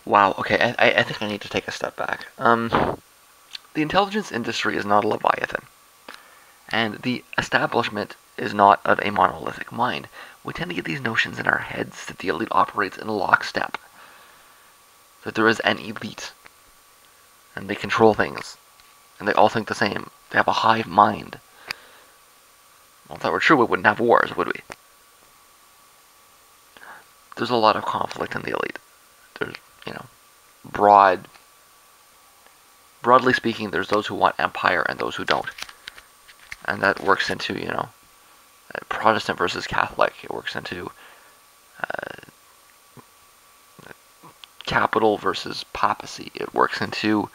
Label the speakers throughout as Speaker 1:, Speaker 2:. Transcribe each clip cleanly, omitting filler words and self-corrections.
Speaker 1: Wow, okay, I think I need to take a step back. The intelligence industry is not a Leviathan, and the establishment is not of a monolithic mind. We tend to get these notions in our heads that the elite operates in lockstep, that there is an elite, and they control things, and they all think the same. They have a hive mind. Well, if that were true, we wouldn't have wars, would we? There's a lot of conflict in the elite. There's, you know, broadly speaking, there's those who want empire and those who don't. And that works into, Protestant versus Catholic. It works into capital versus papacy. It works into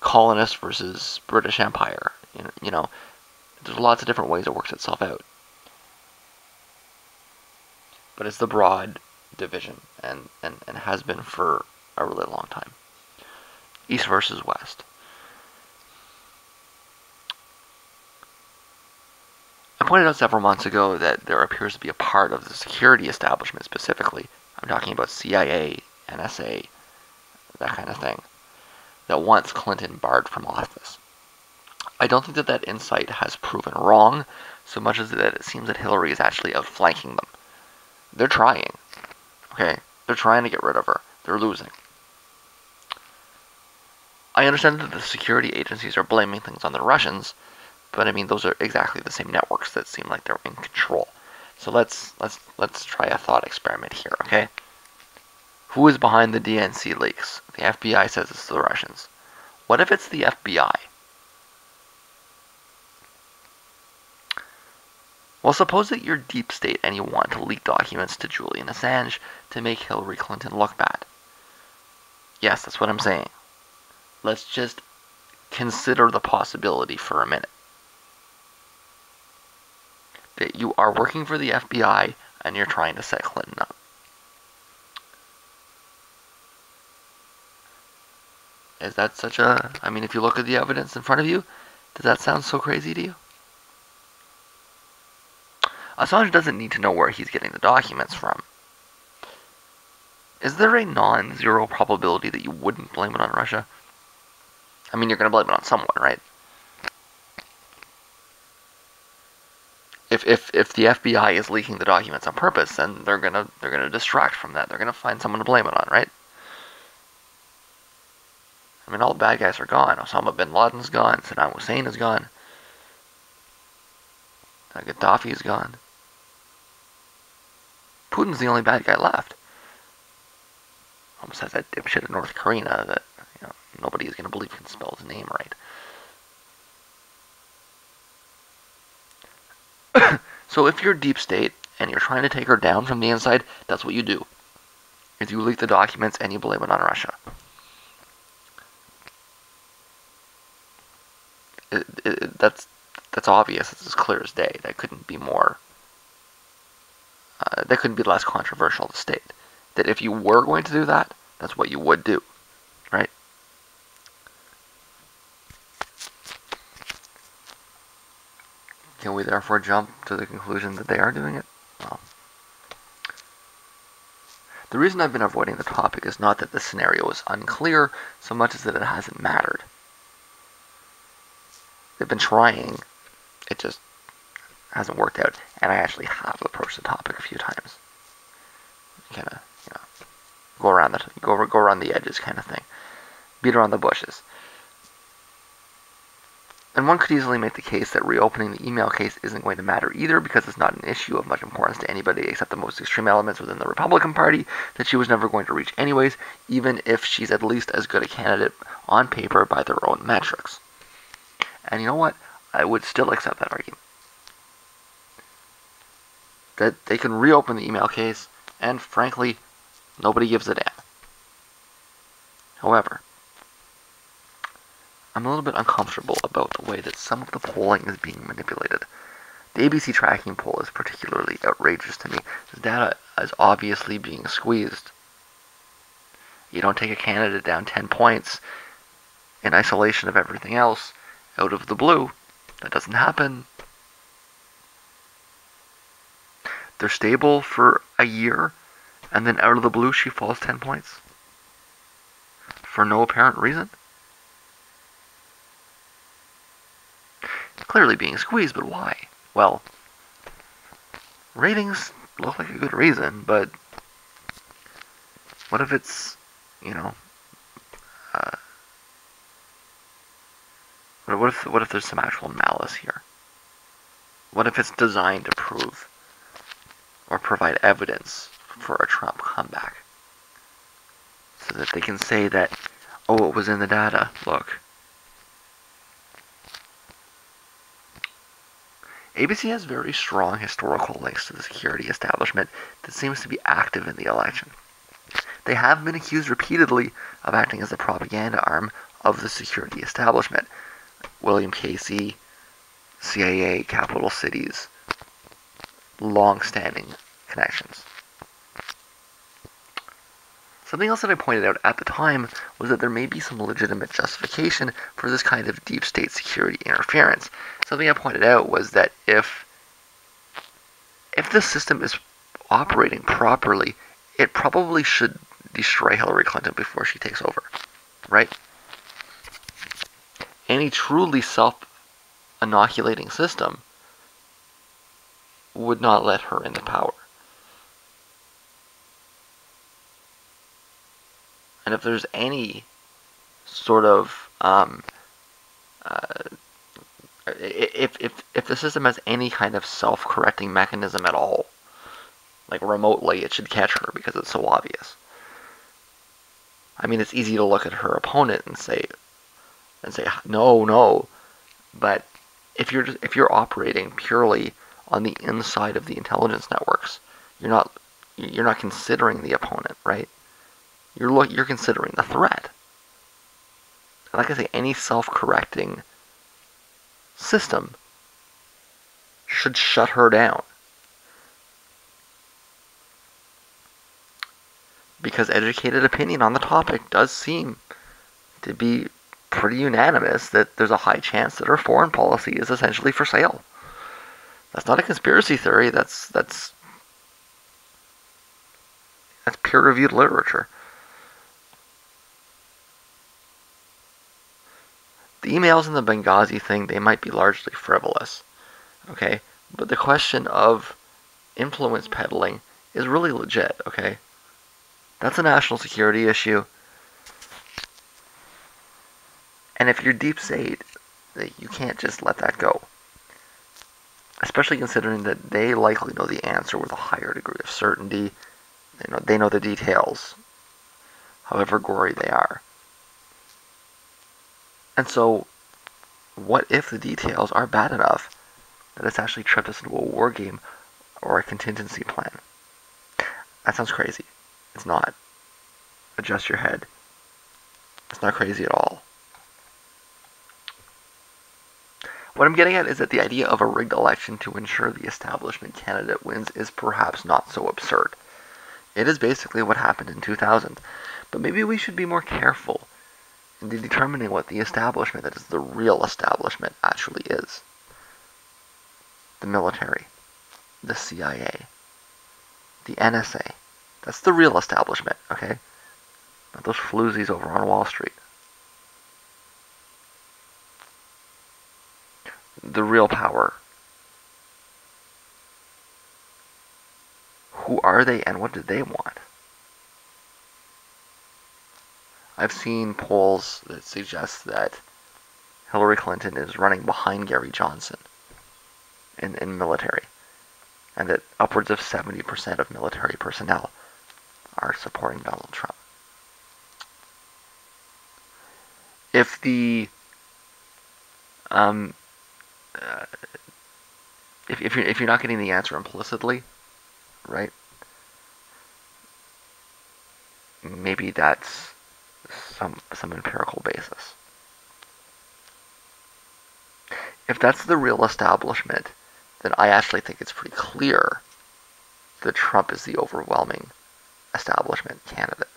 Speaker 1: colonist versus British Empire. There's lots of different ways it works itself out. But it's the broad division, and has been for a really long time. East versus West. I pointed out several months ago that there appears to be a part of the security establishment specifically, I'm talking about CIA, NSA, that kind of thing, that wants Clinton barred from office. I don't think that insight has proven wrong, so much as that it seems that Hillary is actually outflanking them. They're trying. Okay? They're trying to get rid of her. They're losing. I understand that the security agencies are blaming things on the Russians, but I mean those are exactly the same networks that seem like they're in control. So let's try a thought experiment here, okay? Who is behind the DNC leaks? The FBI says it's the Russians. What if it's the FBI? Well, suppose that you're deep state and you want to leak documents to Julian Assange to make Hillary Clinton look bad. Yes, that's what I'm saying. Let's just consider the possibility for a minute. That you are working for the FBI and you're trying to set Clinton up. Is that such a... I mean, if you look at the evidence in front of you, does that sound so crazy to you? Assange doesn't need to know where he's getting the documents from. Is there a non-zero probability that you wouldn't blame it on Russia? I mean, you're going to blame it on someone, right? If the FBI is leaking the documents on purpose, then they're gonna distract from that. They're gonna find someone to blame it on, right? I mean, all the bad guys are gone. Osama bin Laden's gone. Saddam Hussein is gone. Gaddafi is gone. Putin's the only bad guy left. Almost has that dipshit in North Korea that nobody is gonna believe can spell his name right. So if you're deep state and you're trying to take her down from the inside, that's what you do. Is you leak the documents and you blame it on Russia. That's obvious. It's as clear as day. That couldn't be more. That couldn't be less controversial to state. That if you were going to do that, that's what you would do, right? Can we therefore jump to the conclusion that they are doing it? Well, the reason I've been avoiding the topic is not that the scenario is unclear, so much as that it hasn't mattered. They've been trying, it just hasn't worked out, and I actually have approached the topic a few times. Kind of, go around the edges kind of thing. Beat around the bushes. And one could easily make the case that reopening the email case isn't going to matter either, because it's not an issue of much importance to anybody except the most extreme elements within the Republican Party that she was never going to reach anyways, even if she's at least as good a candidate on paper by their own metrics. And you know what? I would still accept that argument. That they can reopen the email case, and frankly, nobody gives a damn. However, I'm a little bit uncomfortable about the way that some of the polling is being manipulated. The ABC tracking poll is particularly outrageous to me. The data is obviously being squeezed. You don't take a candidate down 10 points in isolation of everything else out of the blue. That doesn't happen. They're stable for a year. and then out of the blue she falls 10 points? For no apparent reason? Clearly being squeezed, but why? Well, ratings look like a good reason, but what if it's, you know, uh, what if there's some actual malice here? What if it's designed to prove or provide evidence for a Trump comeback? So that they can say that, oh, it was in the data, look. ABC has very strong historical links to the security establishment that seems to be active in the election. They have been accused repeatedly of acting as the propaganda arm of the security establishment. William Casey, CIA, capital cities, long-standing connections. Something else that I pointed out at the time was that there may be some legitimate justification for this kind of deep state security interference. Something I pointed out was that if the system is operating properly, it probably should destroy Hillary Clinton before she takes over, right? Any truly self-inoculating system would not let her into power. And if there's any sort of if the system has any kind of self-correcting mechanism at all, like remotely, it should catch her because it's so obvious. I mean, it's easy to look at her opponent and say no, but if you're operating purely on the inside of the intelligence networks, you're not considering the opponent, right? You're considering the threat. Like I say, any self-correcting system should shut her down. Because educated opinion on the topic does seem to be pretty unanimous that there's a high chance that her foreign policy is essentially for sale. That's not a conspiracy theory, that's peer-reviewed literature. The emails and the Benghazi thing, they might be largely frivolous, okay? But the question of influence peddling is really legit, okay? That's a national security issue. And if you're deep state, you can't just let that go. Especially considering that they likely know the answer with a higher degree of certainty. They know the details, however gory they are. And so, what if the details are bad enough that it's actually tripped us into a war game or a contingency plan? That sounds crazy. It's not. Adjust your head. It's not crazy at all. What I'm getting at is that the idea of a rigged election to ensure the establishment candidate wins is perhaps not so absurd. It is basically what happened in 2000. But maybe we should be more careful in determining what the establishment, that is the real establishment, actually is. The military, the CIA, the NSA. That's the real establishment, okay? Not those floozies over on Wall Street. The real power. Who are they and what do they want? I've seen polls that suggest that Hillary Clinton is running behind Gary Johnson in military, and that upwards of 70% of military personnel are supporting Donald Trump. If the if you're not getting the answer implicitly, right? Maybe that's some empirical basis. If that's the real establishment, then I actually think it's pretty clear that Trump is the overwhelming establishment candidate.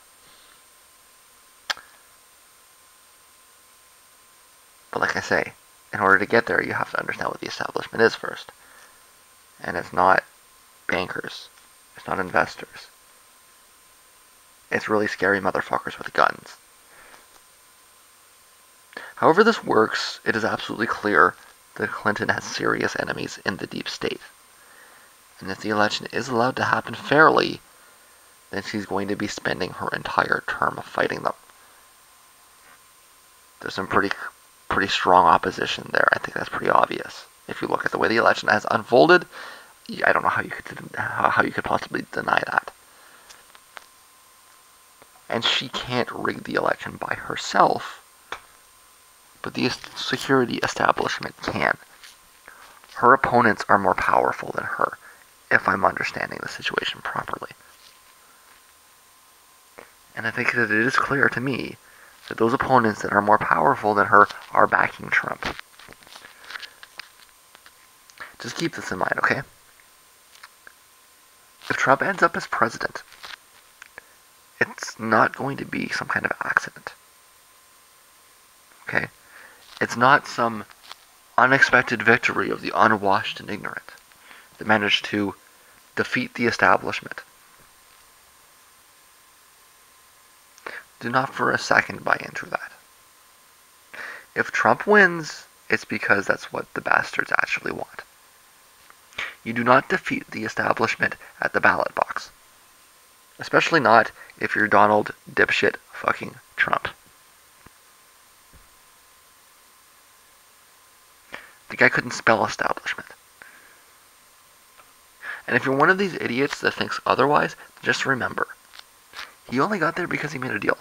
Speaker 1: But like I say, in order to get there, you have to understand what the establishment is first. And it's not bankers. It's not investors. It's really scary motherfuckers with guns. However this works, it is absolutely clear that Clinton has serious enemies in the deep state. And if the election is allowed to happen fairly, then she's going to be spending her entire term fighting them. There's some pretty strong opposition there. I think that's pretty obvious. If you look at the way the election has unfolded, I don't know how you could possibly deny that. And she can't rig the election by herself, but the security establishment can. Her opponents are more powerful than her, if I'm understanding the situation properly. And I think that it is clear to me that those opponents that are more powerful than her are backing Trump. Just keep this in mind, okay? If Trump ends up as president, it's not going to be some kind of accident. Okay? It's not some unexpected victory of the unwashed and ignorant that managed to defeat the establishment. Do not for a second buy into that. If Trump wins, it's because that's what the bastards actually want. You do not defeat the establishment at the ballot box. Especially not if you're Donald dipshit fucking Trump. The guy couldn't spell establishment. And if you're one of these idiots that thinks otherwise, just remember, he only got there because he made a deal.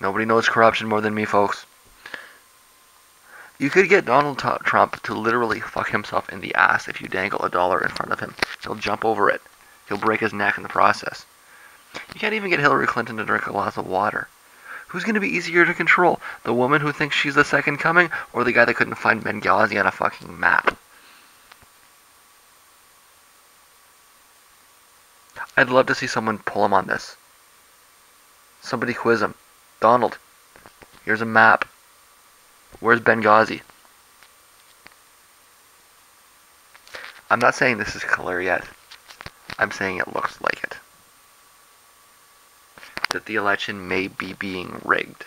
Speaker 1: Nobody knows corruption more than me, folks. You could get Donald Trump to literally fuck himself in the ass if you dangle $1 in front of him. He'll jump over it. He'll break his neck in the process. You can't even get Hillary Clinton to drink a glass of water. Who's going to be easier to control? The woman who thinks she's the second coming, or the guy that couldn't find Benghazi on a fucking map? I'd love to see someone pull him on this. Somebody quiz him. Donald, here's a map. Where's Benghazi? I'm not saying this is clear yet. I'm saying it looks like it. That the election may be being rigged.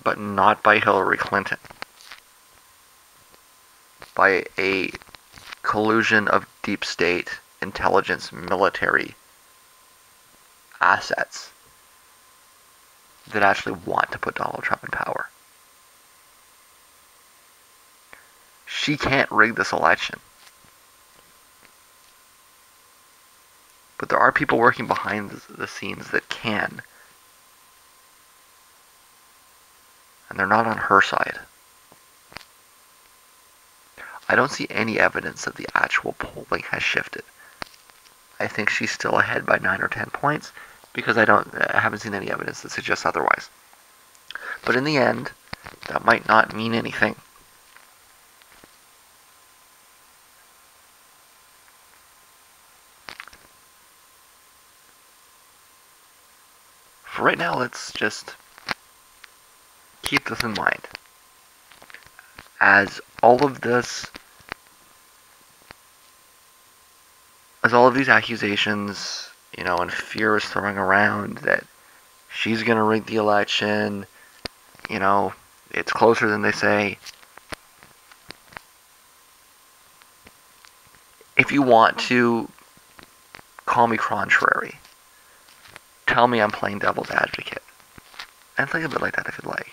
Speaker 1: But not by Hillary Clinton. By a collusion of deep state, intelligence, military assets that actually want to put Donald Trump in power. She can't rig this election. But there are people working behind the scenes that can. And they're not on her side. I don't see any evidence that the actual polling has shifted. I think she's still ahead by 9 or 10 points because I haven't seen any evidence that suggests otherwise. But in the end, that might not mean anything. For right now, let's just keep this in mind. As all of these accusations, and fear is throwing around that she's going to rig the election, it's closer than they say. If you want to call me contrary, tell me I'm playing devil's advocate. And think of it like that if you'd like.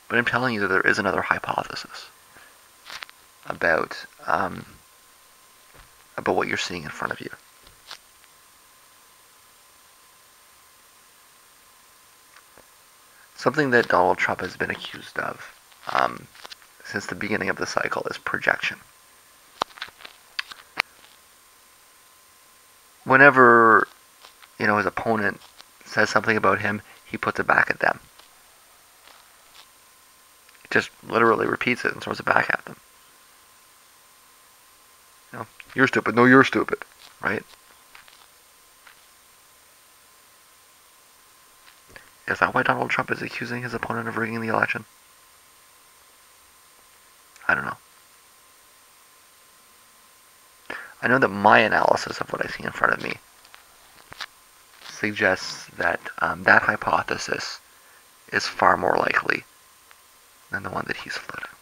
Speaker 1: But I'm telling you that there is another hypothesis about what you're seeing in front of you. Something that Donald Trump has been accused of since the beginning of the cycle is projection. Whenever, his opponent says something about him, he puts it back at them. He just literally repeats it and throws it back at them. You're stupid. No, you're stupid. Right? Is that why Donald Trump is accusing his opponent of rigging the election? I don't know. I know that my analysis of what I see in front of me suggests that that hypothesis is far more likely than the one that he's floated.